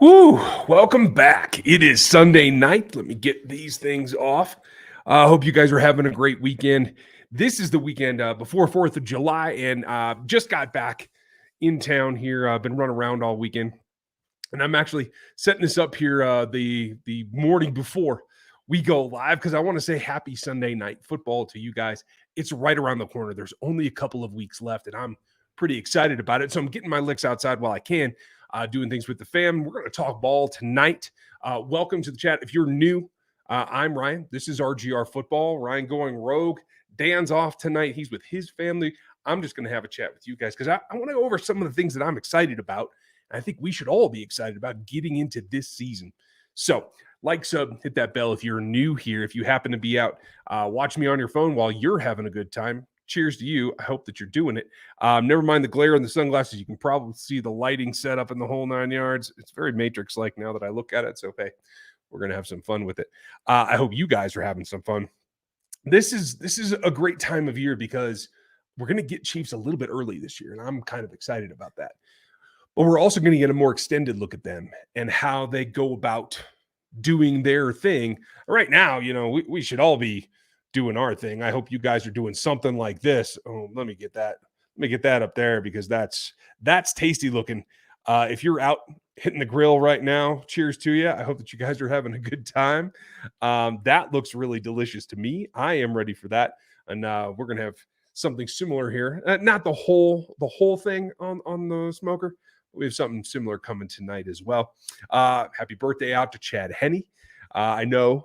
Woo! Welcome back. It is Sunday night. Let me get these things off. I hope you guys are having a great weekend. This is the weekend before 4th of July, and just got back in town here. I've been running around all weekend, and I'm actually setting this up here the morning before we go live because I want to say happy Sunday night football to you guys. It's right around the corner. There's only a couple of weeks left, and I'm pretty excited about it. So I'm getting my licks outside while I can, doing things with the fam. We're going to talk ball tonight. Welcome to the chat. If you're new, I'm Ryan. This is RGR Football. Ryan going rogue. Dan's off tonight. He's with his family. I'm just going to have a chat with you guys because I want to go over some of the things that I'm excited about. I think we should all be excited about getting into this season. So, like, sub, hit that bell if you're new here. If you happen to be out, watch me on your phone while you're having a good time. Cheers to you. I hope that you're doing it. Never mind the glare in the sunglasses. You can probably see the lighting set up in the whole 9 yards. It's very Matrix-like now that I look at it. So, hey, we're going to have some fun with it. I hope you guys are having some fun. This is a great time of year because we're going to get Chiefs a little bit early this year, and I'm kind of excited about that. But we're also going to get a more extended look at them and how they go about doing their thing. Right now, we should all be doing our thing. I hope you guys are doing something like this. Oh, let me get that up there because that's tasty looking. If you're out hitting the grill right now, cheers to you. I hope that you guys are having a good time. That looks really delicious to me. I am ready for that. And we're going to have something similar here. Not the whole thing on the smoker. We have something similar coming tonight as well. Happy birthday out to Chad Henne. I know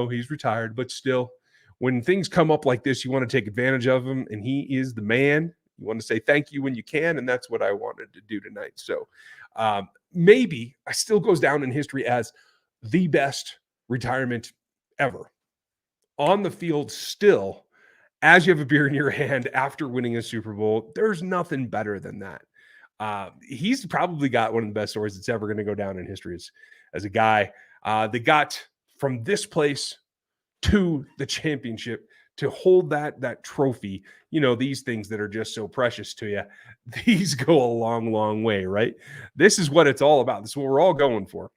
he's retired, but still, when things come up like this, you want to take advantage of him, and he is the man. You want to say thank you when you can, and that's what I wanted to do tonight. So maybe I still goes down in history as the best retirement ever. On the field still, as you have a beer in your hand after winning a Super Bowl, there's nothing better than that. He's probably got one of the best stories that's ever going to go down in history as a guy that got from this place to the championship to hold that trophy. These things that are just so precious to you, these go a long, long way, right? This is what it's all about. This is what we're all going for.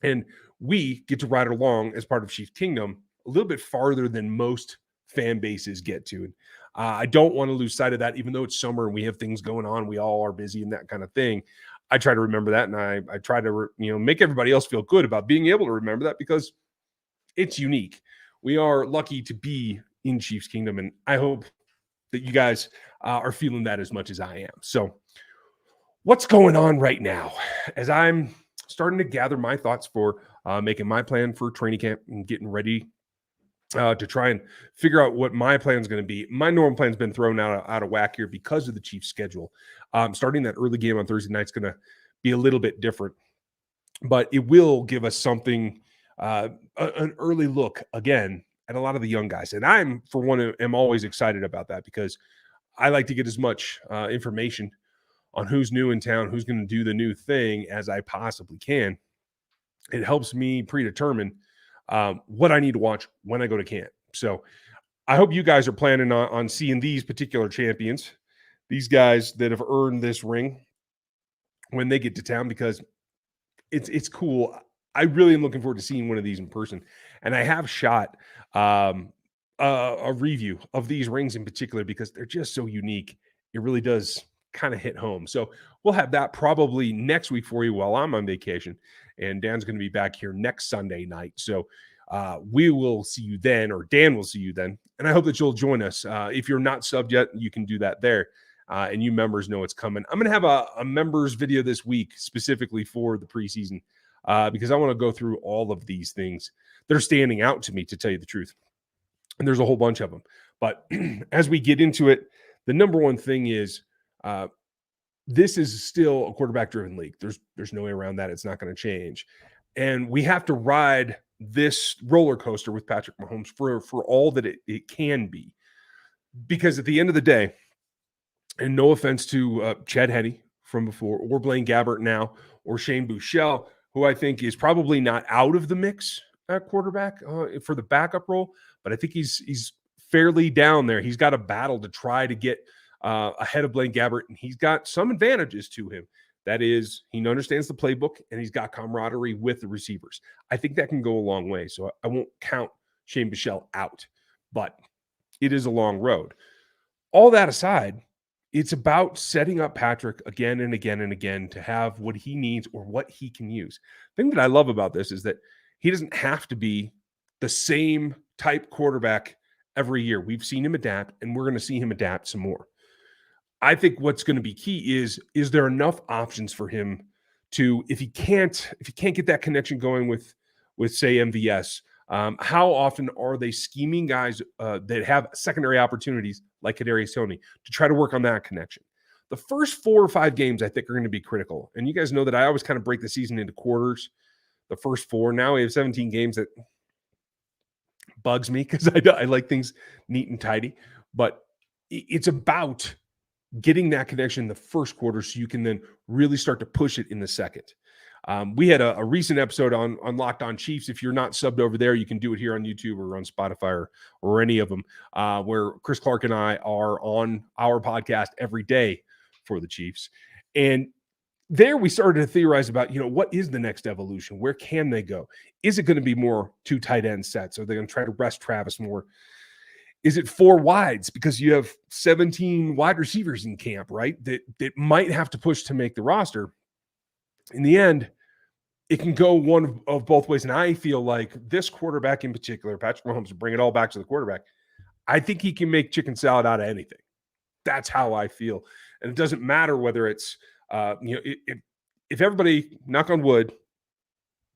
And we get to ride along as part of Chiefs Kingdom a little bit farther than most fan bases get to. And I don't want to lose sight of that, even though it's summer and we have things going on. We all are busy and that kind of thing. I try to remember that, and I try to make everybody else feel good about being able to remember that because it's unique. We are lucky to be in Chiefs Kingdom, and I hope that you guys are feeling that as much as I am. So what's going on right now as I'm starting to gather my thoughts for making my plan for training camp and getting ready to try and figure out what my plan is going to be. My normal plan's been thrown out of whack here because of the Chiefs schedule. Starting that early game on Thursday night is going to be a little bit different, but it will give us something, an early look again at a lot of the young guys. And I'm, for one, am always excited about that because I like to get as much information on who's new in town, who's going to do the new thing as I possibly can. It helps me predetermine what I need to watch when I go to camp. So I hope you guys are planning on seeing these particular champions, these guys that have earned this ring when they get to town, because it's cool. I really am looking forward to seeing one of these in person. And I have shot a review of these rings in particular because they're just so unique. It really does kind of hit home. So we'll have that probably next week for you while I'm on vacation. And Dan's going to be back here next Sunday night. So we will see you then, or Dan will see you then. And I hope that you'll join us. If you're not subbed yet, you can do that there. And you members know it's coming. I'm going to have a members video this week specifically for the preseason because I want to go through all of these things that are standing out to me, to tell you the truth. And there's a whole bunch of them. But as we get into it, the number one thing is this is still a quarterback-driven league. There's no way around that. It's not going to change. And we have to ride this roller coaster with Patrick Mahomes for all that it can be. Because at the end of the day, and no offense to Chad Henne from before, or Blaine Gabbert now, or Shane Buechele, who I think is probably not out of the mix at quarterback for the backup role, but I think he's fairly down there. He's got a battle to try to get ahead of Blaine Gabbert, and he's got some advantages to him. That is, he understands the playbook and he's got camaraderie with the receivers. I think that can go a long way. So I won't count Shane Bichelle out, but it is a long road. All that aside, it's about setting up Patrick again and again and again to have what he needs or what he can use. The thing that I love about this is that he doesn't have to be the same type quarterback every year. We've seen him adapt, and we're going to see him adapt some more. I think what's going to be key is there enough options for him to, if he can't get that connection going with say MVS, how often are they scheming guys that have secondary opportunities like Kadarius Toney to try to work on that connection? The first 4 or 5 games I think are going to be critical. And you guys know that I always kind of break the season into quarters. The first 4, now we have 17 games. That bugs me because I like things neat and tidy. But it's about getting that connection in the first quarter so you can then really start to push it in the second. We had a recent episode on Locked On Chiefs. If you're not subbed over there, you can do it here on YouTube or on Spotify or any of them, where Chris Clark and I are on our podcast every day for the Chiefs. And there we started to theorize about, what is the next evolution? Where can they go? Is it going to be more 2 tight end sets? Are they going to try to rest Travis more? Is it 4 wides? Because you have 17 wide receivers in camp, right? That might have to push to make the roster. In the end, it can go one of both ways. And I feel like this quarterback in particular, Patrick Mahomes, to bring it all back to the quarterback, I think he can make chicken salad out of anything. That's how I feel. And it doesn't matter whether it's, if everybody, knock on wood,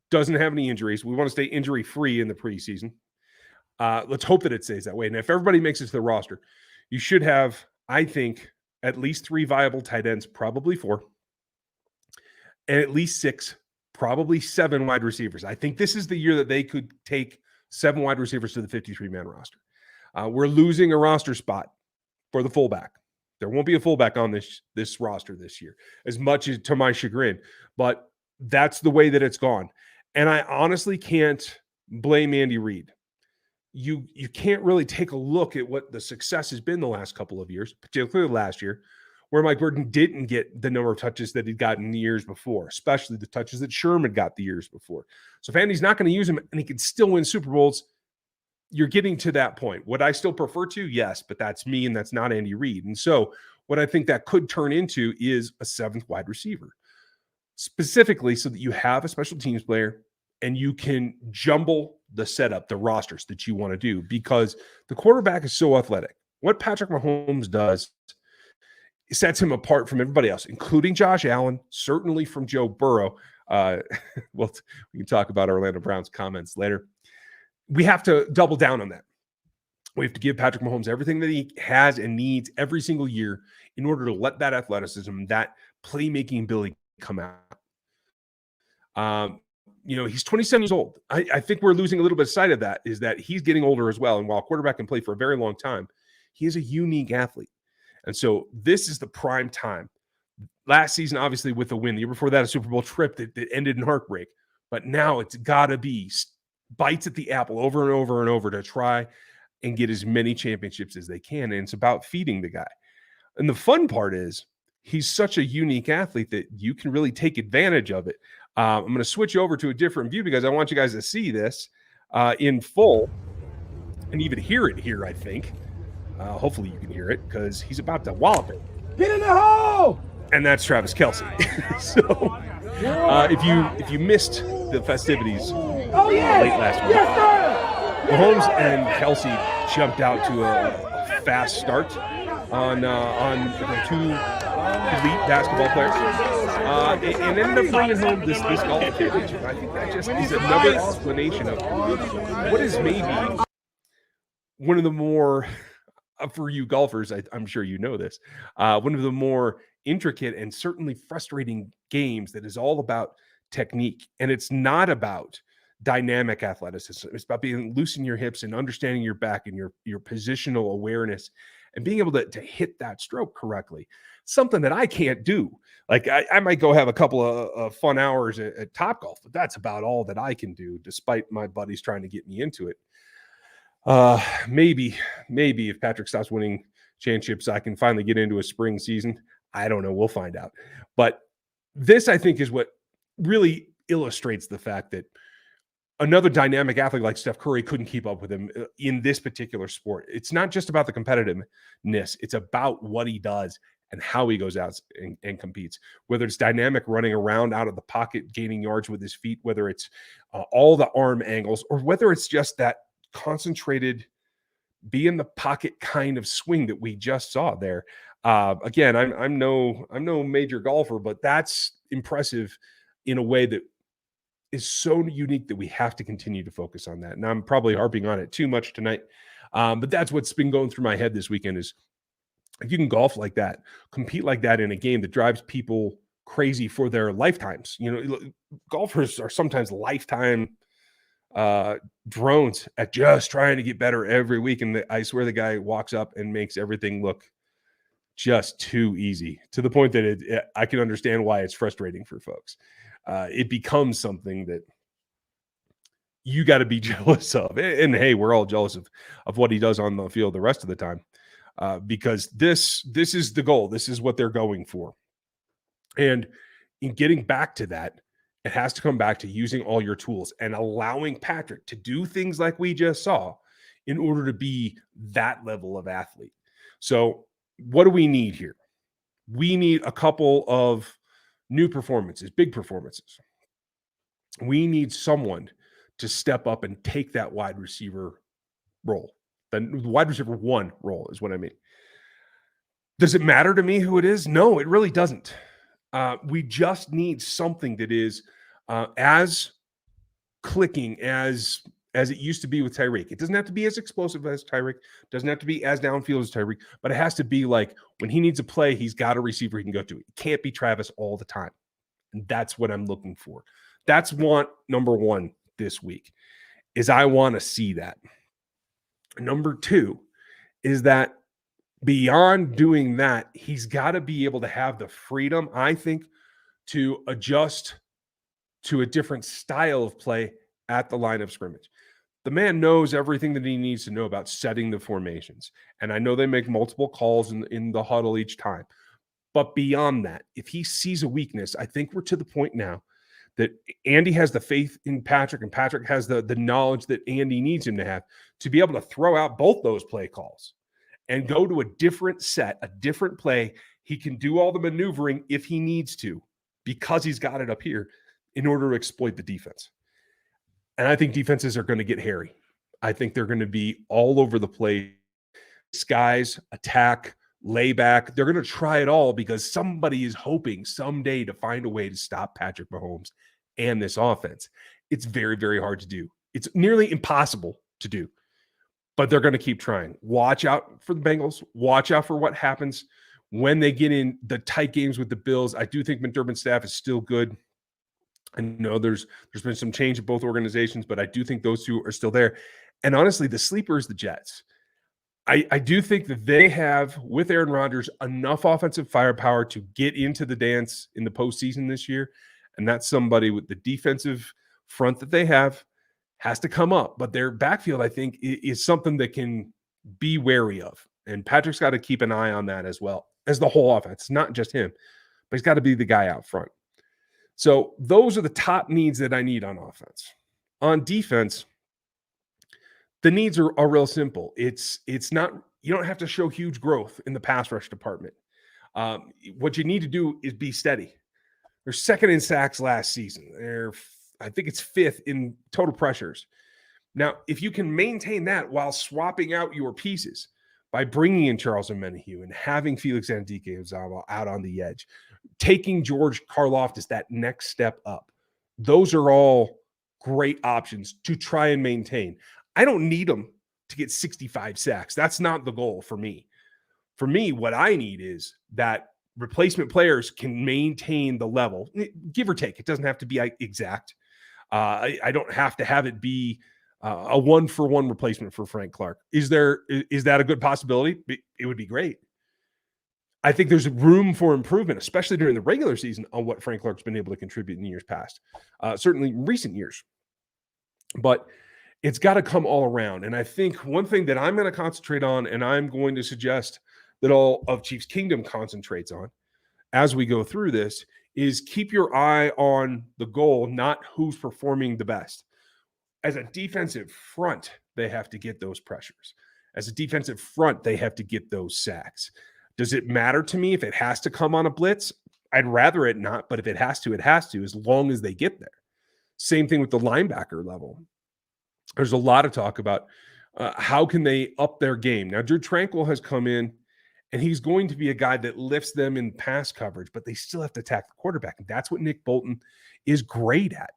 doesn't have any injuries, we want to stay injury-free in the preseason. Let's hope that it stays that way. And if everybody makes it to the roster, you should have, I think, at least 3 viable tight ends, probably 4, and at least 6, probably 7 wide receivers. I think this is the year that they could take 7 wide receivers to the 53-man roster. We're losing a roster spot for the fullback. There won't be a fullback on this roster this year, as much as to my chagrin, but that's the way that it's gone. And I honestly can't blame Andy Reid. You can't really take a look at what the success has been the last couple of years, particularly last year, where Mike Burton didn't get the number of touches that he'd gotten the years before, especially the touches that Sherman got the years before. So if Andy's not going to use him and he can still win Super Bowls, you're getting to that point. Would I still prefer to? Yes, but that's me and that's not Andy Reid. And so what I think that could turn into is a 7th wide receiver, specifically so that you have a special teams player and you can jumble the setup, the rosters that you want to do, because the quarterback is so athletic. What Patrick Mahomes does sets him apart from everybody else, including Josh Allen, certainly from Joe Burrow. Well, we can talk about Orlando Brown's comments later. We have to double down on that. We have to give Patrick Mahomes everything that he has and needs every single year in order to let that athleticism, that playmaking ability come out. He's 27 years old. I think we're losing a little bit of sight of that, is that he's getting older as well. And while a quarterback can play for a very long time, he is a unique athlete. And so this is the prime time. Last season, obviously, with a win. The year before that, a Super Bowl trip that ended in heartbreak. But now it's got to be bites at the apple over and over and over to try and get as many championships as they can. And it's about feeding the guy. And the fun part is he's such a unique athlete that you can really take advantage of it. I'm going to switch over to a different view because I want you guys to see this in full and even hear it here, I think. Hopefully you can hear it because he's about to wallop it. Get in the hole! And that's Travis Kelce. So if you missed the festivities late last week, Mahomes and Kelce jumped out to a fast start on the 2 elite basketball players, and ended up bringing home this golf championship. I think that just is another explanation of what is maybe one of the more, for you golfers, I'm sure you know this, one of the more intricate and certainly frustrating games that is all about technique. And it's not about dynamic athleticism. It's about being loose in your hips and understanding your back and your positional awareness and being able to hit that stroke correctly. Something that I can't do. Like I might go have a couple of fun hours at Topgolf, but that's about all that I can do, despite my buddies trying to get me into it. Maybe if Patrick stops winning championships, I can finally get into a spring season. I don't know. We'll find out. But this, I think, is what really illustrates the fact that another dynamic athlete like Steph Curry couldn't keep up with him in this particular sport. It's not just about the competitiveness. It's about what he does and how he goes out and competes, whether it's dynamic running around out of the pocket, gaining yards with his feet, whether it's all the arm angles, or whether it's just that concentrated, be in the pocket kind of swing that we just saw there. Again, I'm no major golfer, but that's impressive in a way that is so unique that we have to continue to focus on that. And I'm probably harping on it too much tonight. But that's what's been going through my head this weekend is if you can golf like that, compete like that in a game that drives people crazy for their lifetimes. You know, golfers are sometimes lifetime drones at just trying to get better every week. And I swear the guy walks up and makes everything look just too easy to the point that I can understand why it's frustrating for folks. It becomes something that you got to be jealous of. And hey, we're all jealous of what he does on the field the rest of the time. Because this is the goal. This is what they're going for. And in getting back to that, it has to come back to using all your tools and allowing Patrick to do things like we just saw in order to be that level of athlete. So what do we need here? We need a couple of new performances, big performances. We need someone to step up and take that wide receiver role. The wide receiver one role is what I mean. Does it matter to me who it is? No, it really doesn't. We just need something that is as clicking as it used to be with Tyreek. It doesn't have to be as explosive as Tyreek. Doesn't have to be as downfield as Tyreek. But it has to be like when he needs a play, he's got a receiver he can go to. It can't be Travis all the time. And that's what I'm looking for. That's number one this week is I want to see that. Number two is that beyond doing that, he's got to be able to have the freedom, I think, to adjust to a different style of play at the line of scrimmage. The man knows everything that he needs to know about setting the formations. And I know they make multiple calls in the huddle each time. But beyond that, if he sees a weakness, I think we're to the point now that Andy has the faith in Patrick and Patrick has the knowledge that Andy needs him to have to be able to throw out both those play calls and go to a different set, a different play. He can do all the maneuvering if he needs to because he's got it up here in order to exploit the defense. And I think defenses are going to get hairy. I think they're going to be all over the place. Skies, attack, layback. They're going to try it all because somebody is hoping someday to find a way to stop Patrick Mahomes and this offense. It's very, very hard to do. It's nearly impossible to do, but they're going to keep trying. Watch out for the Bengals. Watch out for what happens when they get in the tight games with the Bills. I do think McDermott's staff is still good. I know there's been some change in both organizations, but I do think those two are still there. And honestly, the sleeper is the Jets. I do think that they have, with Aaron Rodgers, enough offensive firepower to get into the dance in the postseason this year. And that's somebody with the defensive front that they have has to come up. But their backfield, I think, is something that can be wary of. And Patrick's got to keep an eye on that as well as the whole offense, not just him, but he's got to be the guy out front. So those are the top needs that I need on offense. On defense, the needs are real simple. It's not, you don't have to show huge growth in the pass rush department. What you need to do is be steady. They're second in sacks last season. I think it's fifth in total pressures. Now, if you can maintain that while swapping out your pieces by bringing in Charles Omenihu and having Felix Anudike-Uzomah out on the edge, taking George Karlaftis that next step up, those are all great options to try and maintain. I don't need them to get 65 sacks. That's not the goal for me. For me, what I need is that replacement players can maintain the level, give or take. It doesn't have to be exact. I don't have to have it be a one-for-one replacement for Frank Clark. Is that a good possibility? It would be great. I think there's room for improvement, especially during the regular season, on what Frank Clark's been able to contribute in years past, certainly recent years. But it's got to come all around. And I think one thing that I'm going to concentrate on, and I'm going to suggest that all of Chiefs Kingdom concentrates on as we go through this, is keep your eye on the goal, not who's performing the best. As a defensive front, they have to get those pressures. As a defensive front, they have to get those sacks. Does it matter to me if it has to come on a blitz? I'd rather it not, but if it has to, it has to, as long as they get there. Same thing with the linebacker level. There's a lot of talk about how can they up their game. Now, Drew Tranquil has come in, and he's going to be a guy that lifts them in pass coverage, but they still have to attack the quarterback. And that's what Nick Bolton is great at.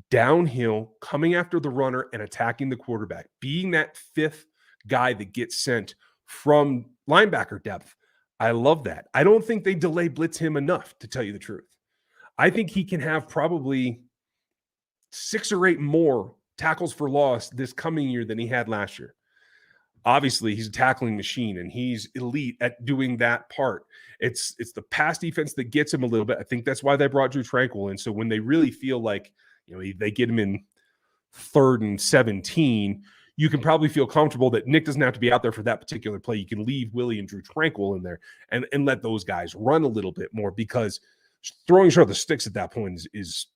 Downhill, coming after the runner and attacking the quarterback, being that fifth guy that gets sent from linebacker depth. I love that. I don't think they delay blitz him enough, to tell you the truth. I think he can have probably 6 or 8 more tackles for loss this coming year than he had last year. Obviously, he's a tackling machine, and he's elite at doing that part. It's the pass defense that gets him a little bit. I think that's why they brought Drew Tranquil in. So when they really feel like, they get him in 3rd and 17, you can probably feel comfortable that Nick doesn't have to be out there for that particular play. You can leave Willie and Drew Tranquil in there and let those guys run a little bit more, because throwing short the sticks at that point is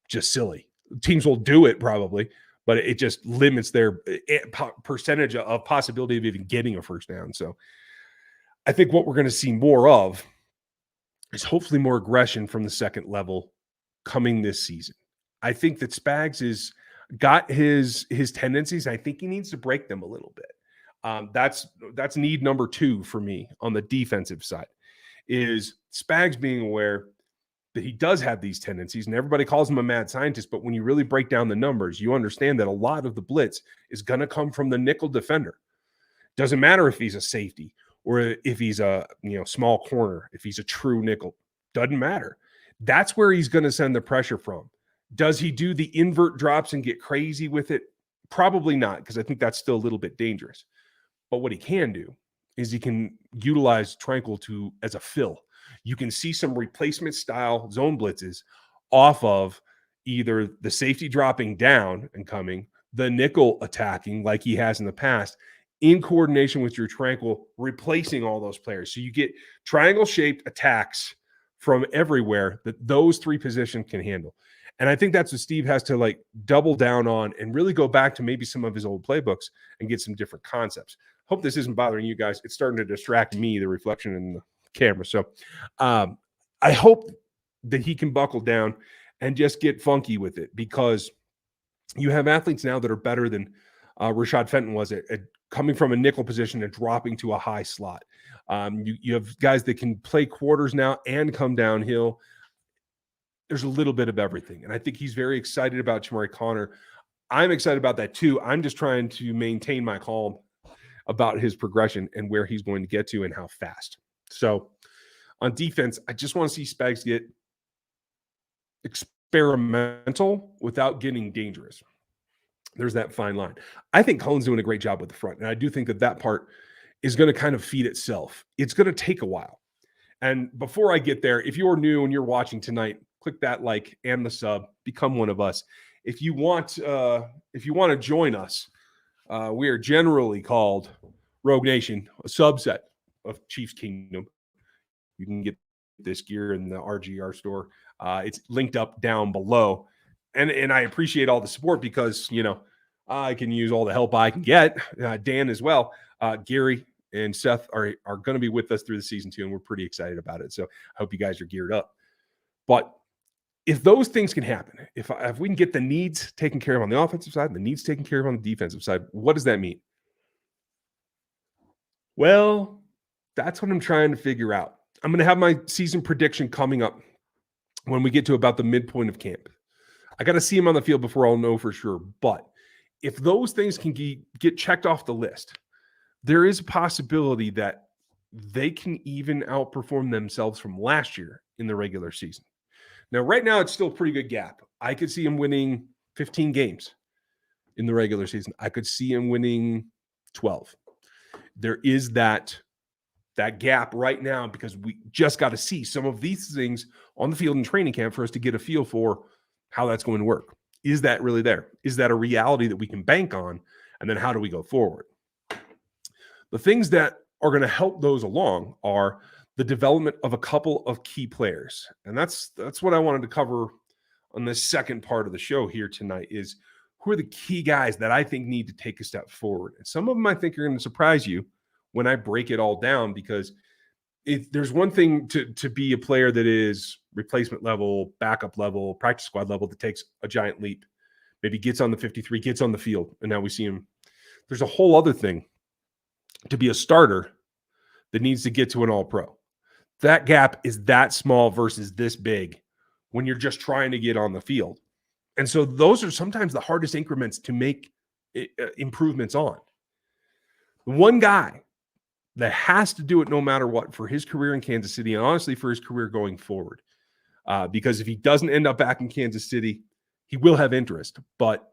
just silly. Teams will do it probably, but it just limits their percentage of possibility of even getting a first down. So I think what we're going to see more of is hopefully more aggression from the second level coming this season. I think that Spags has got his tendencies. I think he needs to break them a little bit. That's need number 2 for me on the defensive side, is Spags being aware that he does have these tendencies, and everybody calls him a mad scientist. But when you really break down the numbers, you understand that a lot of the blitz is going to come from the nickel defender. Doesn't matter if he's a safety or if he's a small corner, if he's a true nickel, doesn't matter. That's where he's going to send the pressure from. Does he do the invert drops and get crazy with it? Probably not, because I think that's still a little bit dangerous. But what he can do is he can utilize Tranquil as a fill. You can see some replacement style zone blitzes off of either the safety dropping down and coming, the nickel attacking like he has in the past, in coordination with your Tranquil, replacing all those players. So you get triangle-shaped attacks from everywhere that those 3 positions can handle. And I think that's what Steve has to double down on and really go back to maybe some of his old playbooks and get some different concepts. Hope this isn't bothering you guys. It's starting to distract me, the reflection in the camera. So I hope that he can buckle down and just get funky with it, because you have athletes now that are better than Rashad Fenton was at coming from a nickel position and dropping to a high slot. You have guys that can play quarters now and come downhill. There's a little bit of everything. And I think he's very excited about Chamari Connor. I'm excited about that too. I'm just trying to maintain my calm about his progression and where he's going to get to and how fast. So on defense, I just want to see Spags get experimental without getting dangerous. There's that fine line. I think Colin's doing a great job with the front, and I do think that part is going to kind of feed itself. It's going to take a while. And before I get there, if you're new and you're watching tonight, click that like and the sub. Become one of us. If you want to join us, we are generally called Rogue Nation, a subset of Chiefs Kingdom. You can get this gear in the RGR store. It's linked up down below. And I appreciate all the support, because, I can use all the help I can get. Dan as well. Gary and Seth are going to be with us through the season too, and we're pretty excited about it. So I hope you guys are geared up. But if those things can happen, if we can get the needs taken care of on the offensive side and the needs taken care of on the defensive side, what does that mean? Well, that's what I'm trying to figure out. I'm going to have my season prediction coming up when we get to about the midpoint of camp. I got to see him on the field before I'll know for sure. But if those things can get checked off the list, there is a possibility that they can even outperform themselves from last year in the regular season. Now, right now, it's still a pretty good gap. I could see him winning 15 games in the regular season. I could see him winning 12. There is that gap right now, because we just got to see some of these things on the field in training camp for us to get a feel for how that's going to work. Is that really there? Is that a reality that we can bank on? And then how do we go forward? The things that are going to help those along are the development of a couple of key players. And that's what I wanted to cover on this second part of the show here tonight is who are the key guys that I think need to take a step forward. And some of them I think are going to surprise you when I break it all down, because there's one thing to be a player that is replacement level, backup level, practice squad level that takes a giant leap, maybe gets on the 53, gets on the field, and now we see him. There's a whole other thing to be a starter that needs to get to an all-pro. That gap is that small versus this big when you're just trying to get on the field. And so those are sometimes the hardest increments to make improvements on. One guy that has to do it no matter what for his career in Kansas City, and honestly for his career going forward, because if he doesn't end up back in Kansas City, he will have interest, but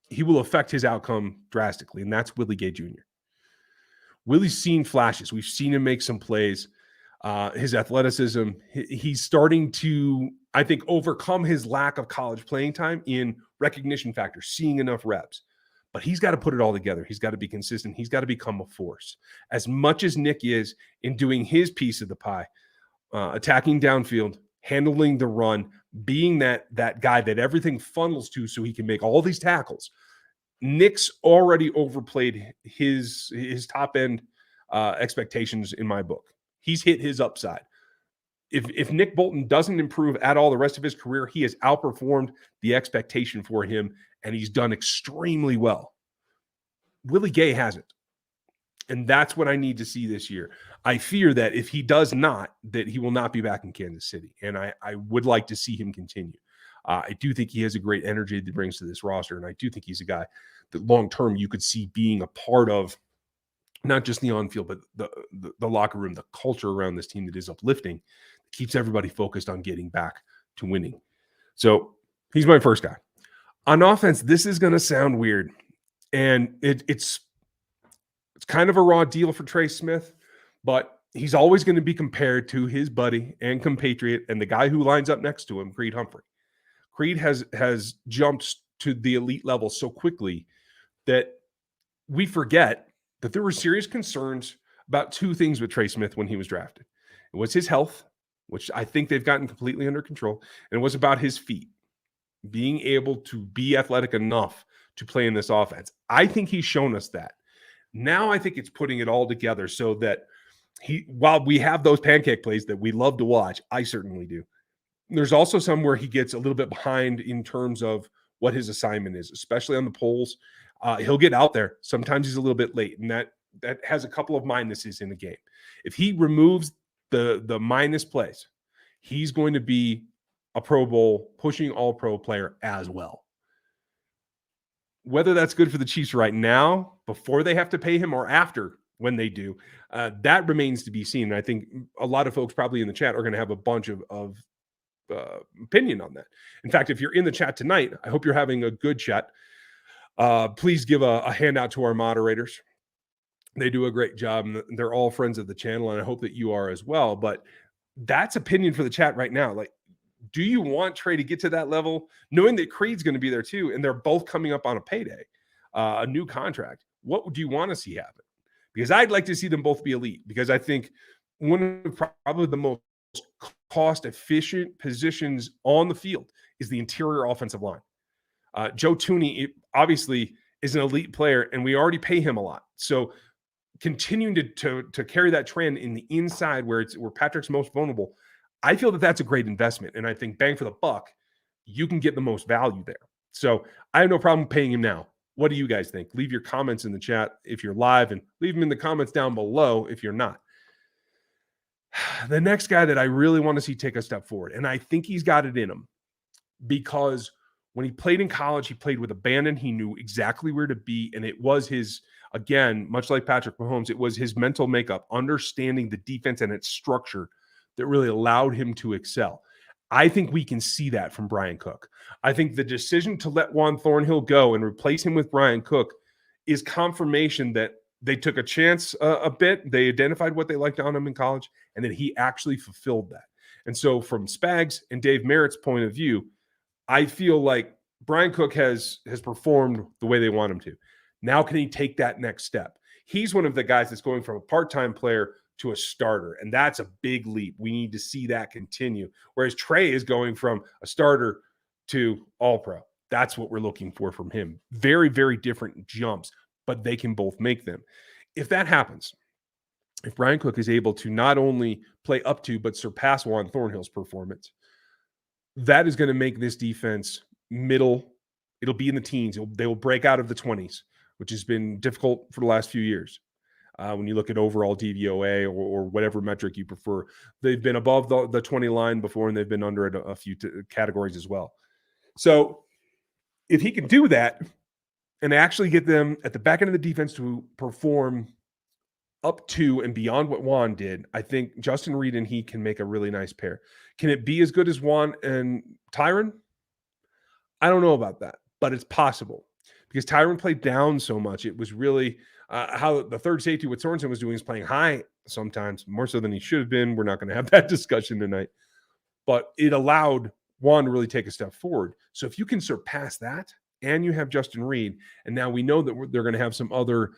he will affect his outcome drastically, and that's Willie Gay Jr. Willie's seen flashes. We've seen him make some plays. His athleticism, he's starting to, I think, overcome his lack of college playing time in recognition factor, seeing enough reps. But he's got to put it all together. He's got to be consistent. He's got to become a force. As much as Nick is in doing his piece of the pie, attacking downfield, handling the run, being that guy that everything funnels to so he can make all these tackles, Nick's already overplayed his top end expectations in my book. He's hit his upside. If Nick Bolton doesn't improve at all the rest of his career, he has outperformed the expectation for him, and he's done extremely well. Willie Gay hasn't. And that's what I need to see this year. I fear that if he does not, that he will not be back in Kansas City. And I would like to see him continue. I do think he has a great energy that he brings to this roster. And I do think he's a guy that long-term you could see being a part of not just the on-field, but the locker room, the culture around this team that is uplifting, keeps everybody focused on getting back to winning. So he's my first guy. On offense, this is going to sound weird. And it's kind of a raw deal for Trey Smith, but he's always going to be compared to his buddy and compatriot and the guy who lines up next to him, Creed Humphrey. Creed has jumped to the elite level so quickly that we forget that there were serious concerns about two things with Trey Smith when he was drafted. It was his health, which I think they've gotten completely under control, and it was about his feet, being able to be athletic enough to play in this offense. I think he's shown us that. Now I think it's putting it all together so that while we have those pancake plays that we love to watch, I certainly do, there's also some where he gets a little bit behind in terms of what his assignment is, especially on the poles. He'll get out there. Sometimes he's a little bit late, and that has a couple of minuses in the game. If he removes the minus plays, he's going to be a Pro Bowl, pushing all-pro player as well. Whether that's good for the Chiefs right now, before they have to pay him, or after when they do, that remains to be seen. And I think a lot of folks probably in the chat are going to have a bunch of opinion on that. In fact, if you're in the chat tonight, I hope you're having a good chat. Please give a handout to our moderators. They do a great job, and they're all friends of the channel, and I hope that you are as well. But that's opinion for the chat right now. Like, do you want Trey to get to that level, knowing that Creed's going to be there too, and they're both coming up on a payday, a new contract? What would you want to see happen? Because I'd like to see them both be elite, because I think one of probably the most cost-efficient positions on the field is the interior offensive line. Joe Thuney obviously is an elite player, and we already pay him a lot. So continuing to carry that trend in the inside where Patrick's most vulnerable, I feel that that's a great investment. And I think bang for the buck, you can get the most value there. So I have no problem paying him now. What do you guys think? Leave your comments in the chat if you're live, and leave them in the comments down below if you're not. The next guy that I really want to see take a step forward, and I think he's got it in him, because when he played in college, he played with abandon. He knew exactly where to be, and it was his, again, much like Patrick Mahomes, it was his mental makeup, understanding the defense and its structure that really allowed him to excel. I think we can see that from Brian Cook. I think the decision to let Juan Thornhill go and replace him with Brian Cook is confirmation that they took a chance a bit. They identified what they liked on him in college, and that he actually fulfilled that. And so from Spags and Dave Merritt's point of view, I feel like Brian Cook has performed the way they want him to. Now can he take that next step? He's one of the guys that's going from a part-time player to a starter. And that's a big leap. We need to see that continue. Whereas Trey is going from a starter to all-pro. That's what we're looking for from him. Very, very different jumps, but they can both make them. If that happens, if Brian Cook is able to not only play up to, but surpass Juan Thornhill's performance, that is going to make this defense middle. It'll be in the teens. They will break out of the 20s, which has been difficult for the last few years. When you look at overall DVOA or whatever metric you prefer, they've been above the 20 line before, and they've been under it a few categories as well. So if he can do that and actually get them at the back end of the defense to perform up to and beyond what Juan did, I think Justin Reed and he can make a really nice pair. Can it be as good as Juan and Tyron? I don't know about that, but it's possible because Tyron played down so much. It was really how the third safety, what Sorensen was doing, is playing high sometimes, more so than he should have been. We're not going to have that discussion tonight, but it allowed Juan to really take a step forward. So if you can surpass that, and you have Justin Reed, and now we know that they're going to have some other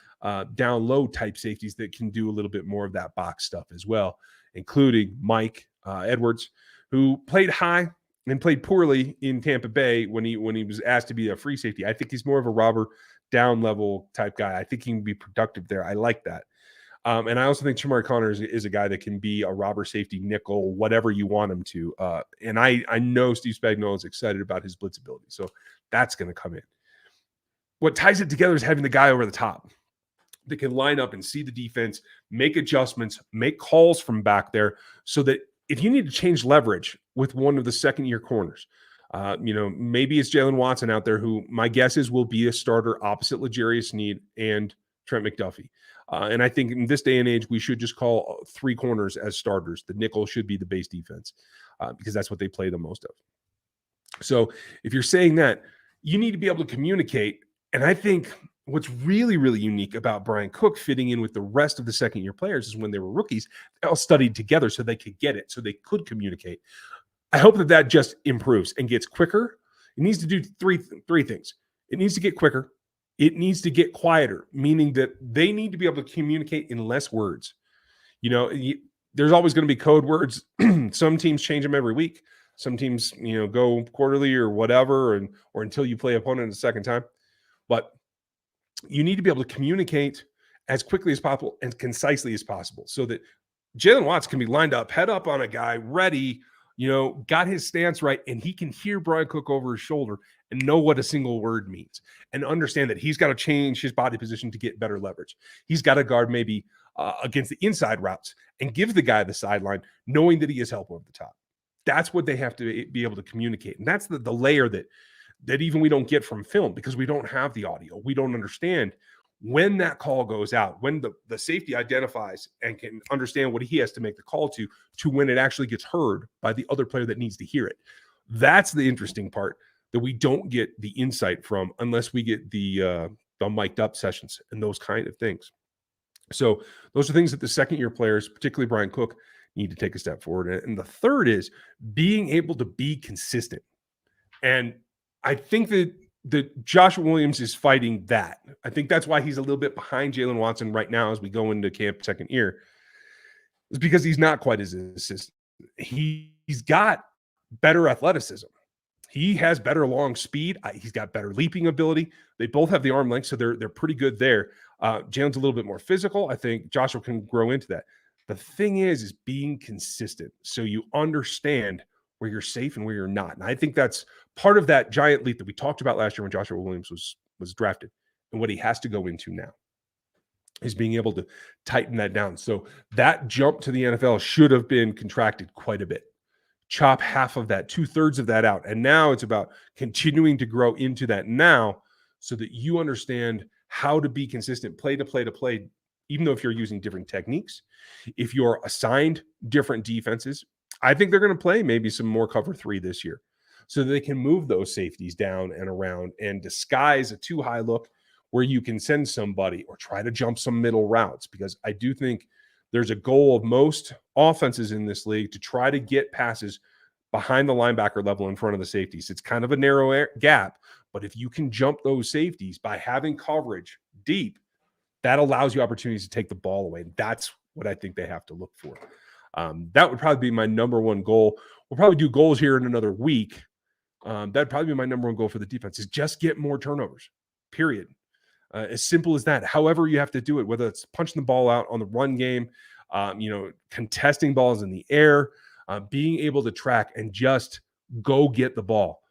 down low type safeties that can do a little bit more of that box stuff as well, including Mike Edwards, who played high and played poorly in Tampa Bay when he was asked to be a free safety. I think he's more of a robber down level type guy. I think he can be productive there. I like that. And I also think Shamari Connor is a guy that can be a robber safety, nickel, whatever you want him to. And I know Steve Spagnuolo is excited about his blitz ability. So that's going to come in. What ties it together is having the guy over the top that can line up and see the defense, make adjustments, make calls from back there so that if you need to change leverage with one of the second-year corners, maybe it's Jalen Watson out there who my guess is will be a starter opposite L'Jarius Sneed and Trent McDuffie. And I think in this day and age, we should just call three corners as starters. The nickel should be the base defense because that's what they play the most of. So if you're saying that, you need to be able to communicate. And I think what's really, really unique about Brian Cook fitting in with the rest of the second-year players is when they were rookies, they all studied together so they could get it, so they could communicate. I hope that just improves and gets quicker. It needs to do three things. It needs to get quicker. It needs to get quieter, meaning that they need to be able to communicate in less words. There's always going to be code words. Some teams change them every week. Some teams, go quarterly or whatever, or until you play opponent a second time. But you need to be able to communicate as quickly as possible and concisely as possible so that Jalen Watts can be lined up, head up on a guy, ready, got his stance right, and he can hear Brian Cook over his shoulder and know what a single word means and understand that he's got to change his body position to get better leverage. He's got to guard maybe against the inside routes and give the guy the sideline, knowing that he has help over the top. That's what they have to be able to communicate. And that's the layer that even we don't get from film because we don't have the audio. We don't understand when that call goes out, when the safety identifies and can understand what he has to make the call to when it actually gets heard by the other player that needs to hear it. That's the interesting part that we don't get the insight from unless we get the mic'd up sessions and those kind of things. So those are things that the second-year players, particularly Brian Cook, need to take a step forward. And the third is being able to be consistent. And I think that Joshua Williams is fighting that. I think that's why he's a little bit behind Jalen Watson right now as we go into camp second year. It's because he's not quite as assistant. He's got better athleticism. He has better long speed. He's got better leaping ability. They both have the arm length, so they're pretty good there. Jalen's a little bit more physical. I think Joshua can grow into that. The thing is being consistent so you understand where you're safe and where you're not. And I think that's part of that giant leap that we talked about last year when Joshua Williams was drafted and what he has to go into now is being able to tighten that down. So that jump to the NFL should have been contracted quite a bit. Chop half of that, 2/3 of that out. And now it's about continuing to grow into that now so that you understand how to be consistent play to play to play, even though if you're using different techniques, if you're assigned different defenses. I think they're going to play maybe some more cover 3 this year so that they can move those safeties down and around and disguise a too high look where you can send somebody or try to jump some middle routes, because I do think there's a goal of most offenses in this league to try to get passes behind the linebacker level in front of the safeties. It's kind of a narrow gap, but if you can jump those safeties by having coverage deep, that allows you opportunities to take the ball away. That's what I think they have to look for. That would probably be my number one goal. We'll probably do goals here in another week. That'd probably be my number one goal for the defense is just get more turnovers, period. As simple as that. However you have to do it, whether it's punching the ball out on the run game, contesting balls in the air, being able to track and just go get the ball.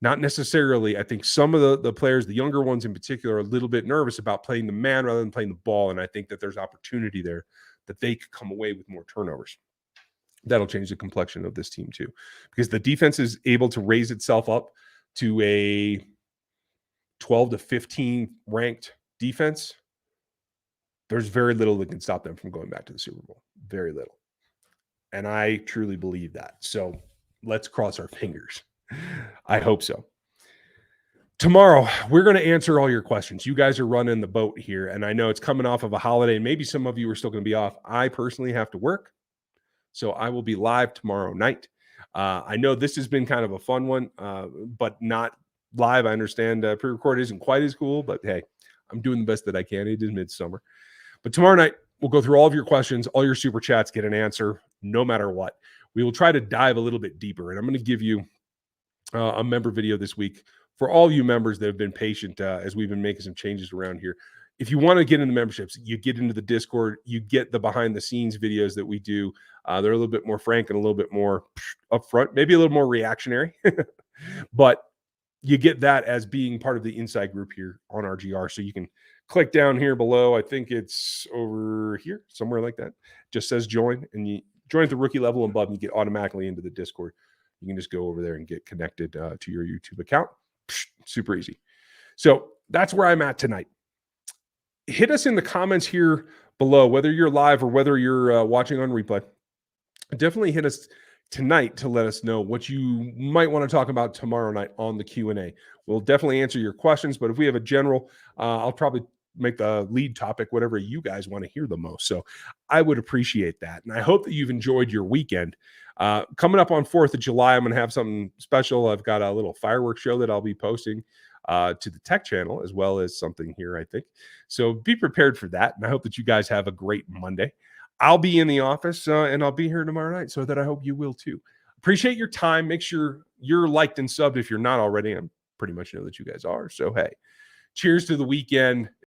Not necessarily. I think some of the players, the younger ones in particular, are a little bit nervous about playing the man rather than playing the ball. And I think that there's opportunity there that they could come away with more turnovers. That'll change the complexion of this team too, because the defense is able to raise itself up to a 12 to 15 ranked defense. There's very little that can stop them from going back to the Super Bowl. Very little. And I truly believe that. So let's cross our fingers. I hope so. Tomorrow, we're going to answer all your questions. You guys are running the boat here, and I know it's coming off of a holiday, and maybe some of you are still going to be off. I personally have to work, so I will be live tomorrow night. I know this has been kind of a fun one, but not live. I understand pre-recorded isn't quite as cool, but hey, I'm doing the best that I can. It is midsummer. But tomorrow night, we'll go through all of your questions, all your super chats, get an answer, no matter what. We will try to dive a little bit deeper, and I'm going to give you a member video this week for all you members that have been patient as we've been making some changes around here. If you want to get into memberships, you get into the Discord, you get the behind the scenes videos that we do. They're a little bit more frank and a little bit more upfront, maybe a little more reactionary, but you get that as being part of the inside group here on RGR. So you can click down here below. I think it's over here, somewhere like that. Just says join, and you join at the rookie level and above, and you get automatically into the Discord. You can just go over there and get connected to your YouTube account. Super easy. So that's where I'm at tonight. Hit us in the comments here below, whether you're live or whether you're watching on replay. Definitely hit us tonight to let us know what you might want to talk about tomorrow night on the Q&A. We'll definitely answer your questions, but if we have a general, I'll probably make the lead topic whatever you guys want to hear the most. So I would appreciate that. And I hope that you've enjoyed your weekend. Coming up on 4th of July, I'm going to have something special. I've got a little fireworks show that I'll be posting to the tech channel, as well as something here, I think. So be prepared for that. And I hope that you guys have a great Monday. I'll be in the office and I'll be here tomorrow night, so that I hope you will too. Appreciate your time. Make sure you're liked and subbed if you're not already. I pretty much know that you guys are. So, hey, cheers to the weekend.